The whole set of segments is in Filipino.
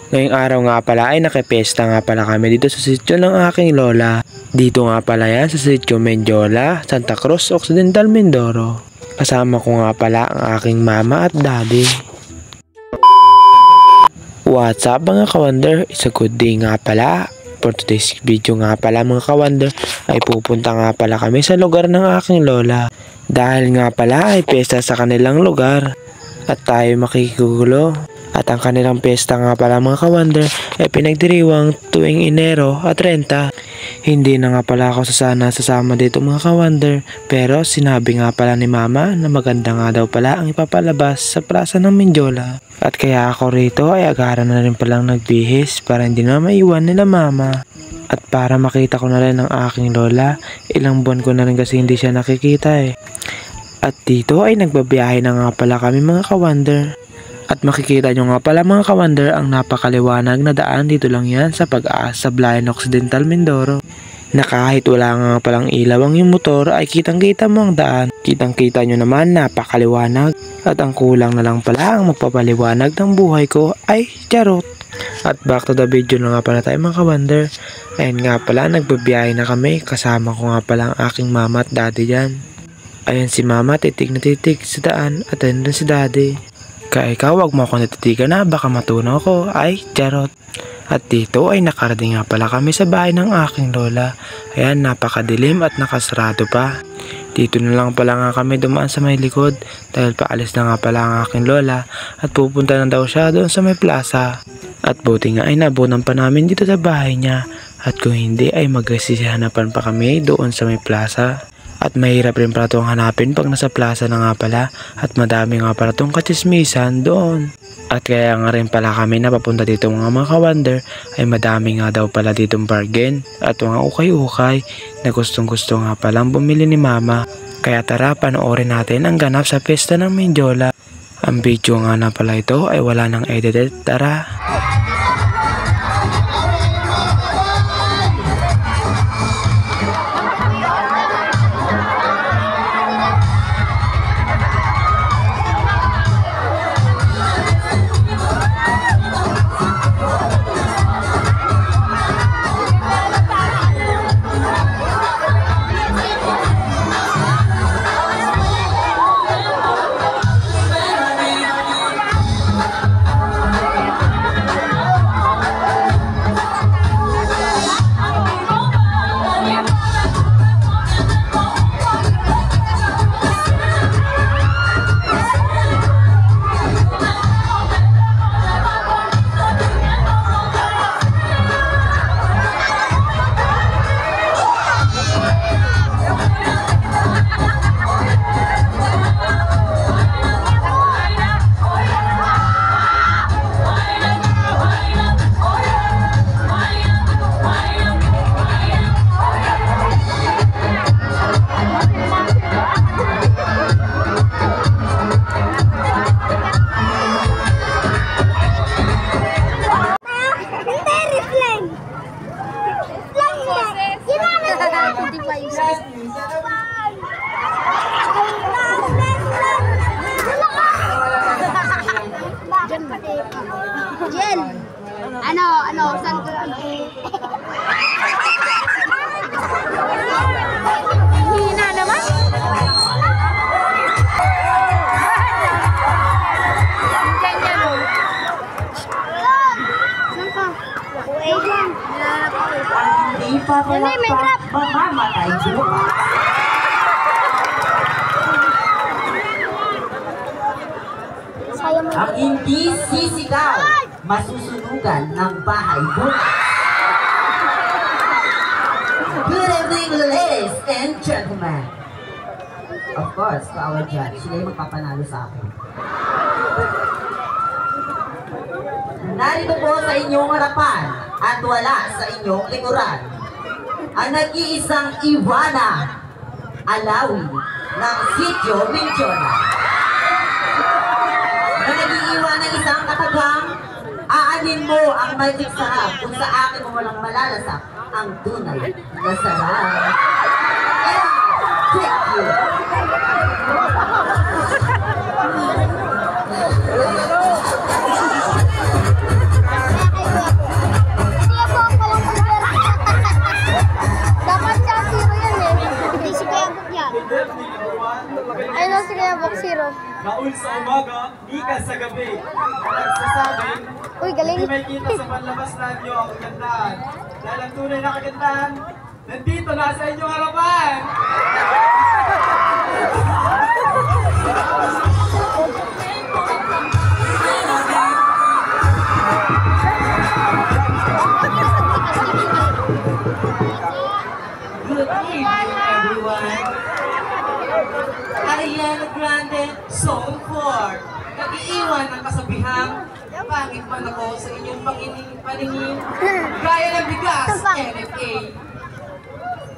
Ngayong araw nga pala ay nakipesta nga pala kami dito sa sitio ng aking lola. Dito nga pala yan sa sitio Mendiola, Santa Cruz Occidental, Mindoro. Kasama ko nga pala ang aking mama at daddy. What's up mga kawander? It's a good day nga pala. For today's video nga pala mga kawander ay pupunta nga pala kami sa lugar ng aking lola. Dahil nga pala ay pesta sa kanilang lugar at tayo makikugulo. At ang kanilang pesta nga pala mga kawander ay pinagdiriwang tuwing Enero at 30. Hindi na nga pala ako sasama dito mga kawander, pero sinabi nga pala ni mama na maganda nga daw pala ang ipapalabas sa plaza ng Mendiola. At kaya ako rito ay agaran na rin palang nagbihis para hindi na maiwan nila mama. At para makita ko na rin ang aking lola, ilang buwan ko na rin kasi hindi siya nakikita eh. At dito ay nagbabiyahe na nga pala kami mga kawander. At makikita nyo nga pala mga kawander ang napakaliwanag na daan dito lang yan sa Pag-asa, Sablayan Occidental, Mindoro. Na kahit wala nga palang ilaw ang yung motor ay kitang kita mo ang daan. Kitang kita nyo naman napakaliwanag. At ang kulang na lang pala ang magpapaliwanag ng buhay ko ay charot. At back to the video na nga pala tayo mga kawander. Ayun nga pala nagbabiyahe na kami, kasama ko nga pala ang aking mama at daddy dyan. Ayan si mama titig na titig sa daan at ayun rin si daddy. Kaya ikaw wag mo ako natitigan na baka matunaw ko, ay charot. At dito ay nakarating nga pala kami sa bahay ng aking lola. Ayan napakadilim at nakasarado pa. Dito na lang pala nga kami dumaan sa may likod dahil paalis na nga pala ang aking lola at pupunta na daw siya doon sa may plaza. At buti nga ay nabunan pa namin dito sa bahay niya at kung hindi ay magsisihanapan pa kami doon sa may plaza. At mahirap rin pala itong hanapin pag nasa plaza na nga pala at madami nga pala itong katsismisan doon. At kaya nga rin pala kami na papunta dito mga kawander ay madami nga daw pala ditong bargain at mga ukay-ukay na gustong gusto nga palang bumili ni mama. Kaya tara panoorin natin ang ganap sa pesta ng Mendiola. Ang video nga na pala ito ay wala nang edited, tara! Jen, saan ko hina naman? Ganyan o. Saan ka? Wait lang. Hindi pa mamamatay bukas. Ang hindi sisigaw, masusunugan ng bahay bukas. Good evening, ladies and gentlemen. Of course, to our judge, sila yung magpapanalo sa akin. Narito po sa inyong harapan at wala sa inyong likuran ang nag-iisang Ivana Alawi ng Sitio Mendiola. Na nag-iiwan ng isang katagang, aanin mo ang magic sarap kung sa akin mo walang malalasak ang tunay na sarap. And thank you. Uy, galing. Hindi may kita sa panlabas radyo ang kagandahan. Dahil ang tunay na kagandahan, nandito na sa inyong harapan! Good evening, everyone. Ariana Grande, Zone 4. Nag-iiwan ang kasabihang pangit man ako sa inyong paningin. Gaya ng bigas, NFA.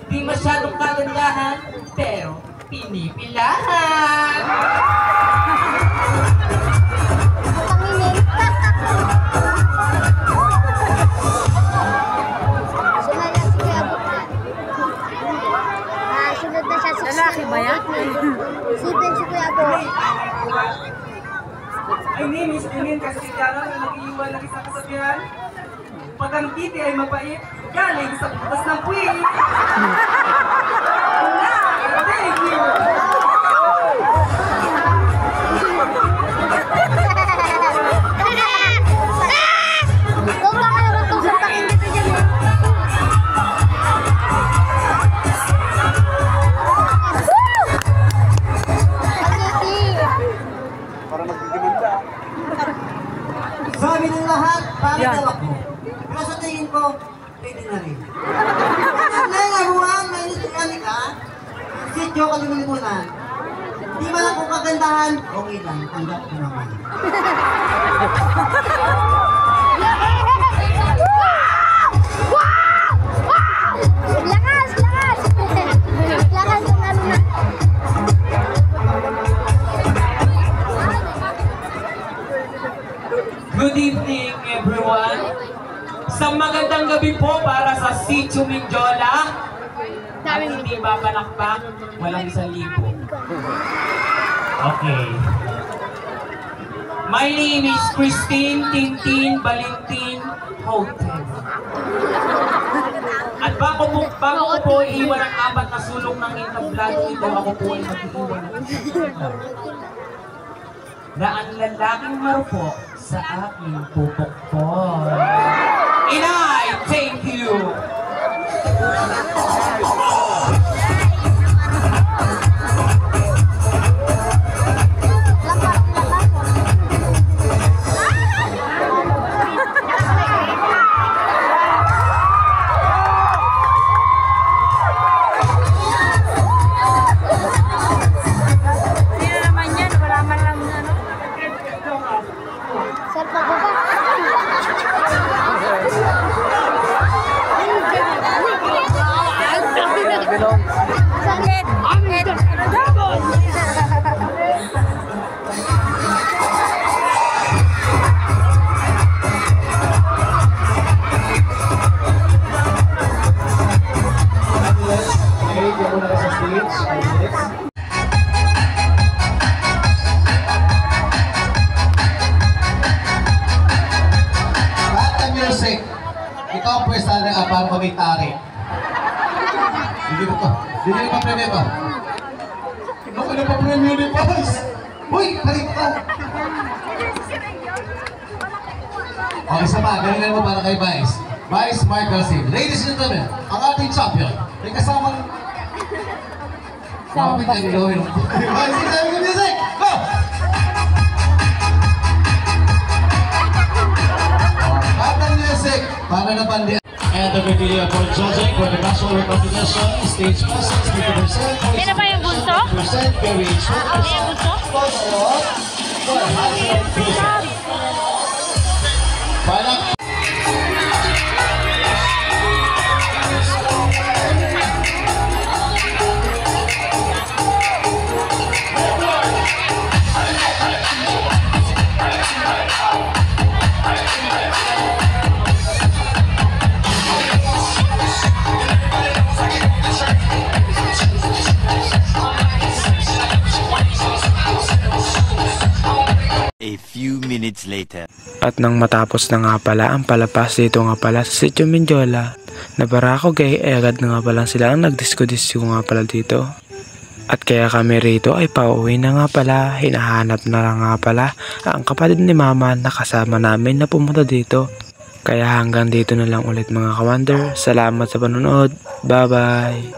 Di masyadong kagandahan, pero pinipilahan. Sunod na siya. Lalaki ba yan? Sipin si Kuya Bo. My name is Enin Castellano na nag-iiwan ng isang kasabihan. Pag ang titi ay mapait, galing sa butas ng puwing. Thank you! Kung baka naman itong sapakin dito dyan. Sabi ng lahat, pangit daw ako. Pero sa tingin ko, pwede na rin. Ngayon, abuhan, may nisukanik ka. Sityo, kalimulimunan. Di man ako kagandahan, okay lang, tanggap ko naman. Lakas! Lakas! Lakas yung ano na. Good evening, everyone. Isang magandang gabi po para sa Sitio Mindiola. At hindi papalakpak, walang 1,000. Okay. My name is Christine Tintin Valentin Hotel. At bago ko po iiwan ang 4 na sulong ng entablado ito, ako po ay mag-iwan ng na ang lalaking marupok sa aking pupukpok. Inay, thank you! Sino naman yan? Wala man lang ano. Sir, pagbaba. Bakit? Bakit? Bata music. Ikaw ang pwesta ng para magitari. Hindi mo to. Hindi mo pa premium to. Ako na pa premium ni Boss. Uy, balik ka. O, isa pa. Galingan mo para kay Vice. Vice Markelsin. Ladies and gentlemen, ang ating champion. May kasamang... Kapit na nilawin. Vice, isa yung music. Go! Bata music. Para na pandi. And the criteria for judging for the national recognition, stage presence, 50%, Yan na ba yung bunso? 50%, carriage, Yan yung bunso? 100%. Parang A few minutes later. At nang matapos na nga pala ang palapas dito nga pala sa Sitio Mindiola, na barako gay agad na nga pala sila ang nagdisko-disko nga pala dito. At kaya kami rito ay pauwi na nga pala. Hinahanap na lang nga pala ang kapatid ni Mama na kasama namin na pumunta dito. Kaya hanggang dito na lang ulit mga ka-wonder. Salamat sa panonood. Bye bye!